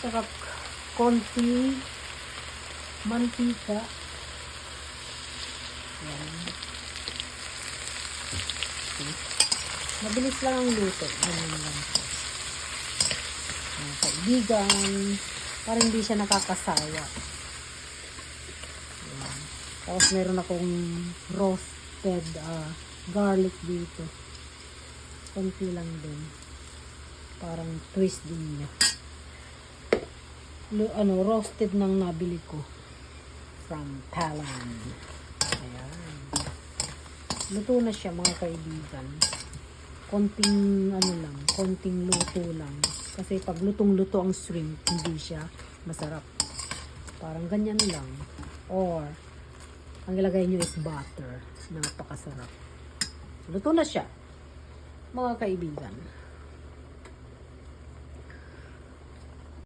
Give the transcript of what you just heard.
Saka konting mantika. Yan. Okay. Mabilis lang ang luto. Ganun lang po. Mga kaibigan, para hindi siya nakakasawa. Yan. Tapos meron akong roasted garlic dito. Konti lang din. Parang twist din niya. Roasted nang nabili ko from Thailand. Ayan. Luto na siya mga kaibigan. Konting konting luto lang. Kasi pag lutong-luto ang shrimp, hindi siya masarap. Parang ganyan lang. Or ang ilagay nyo is butter. Napakasarap. Luto na siya mga kaibigan.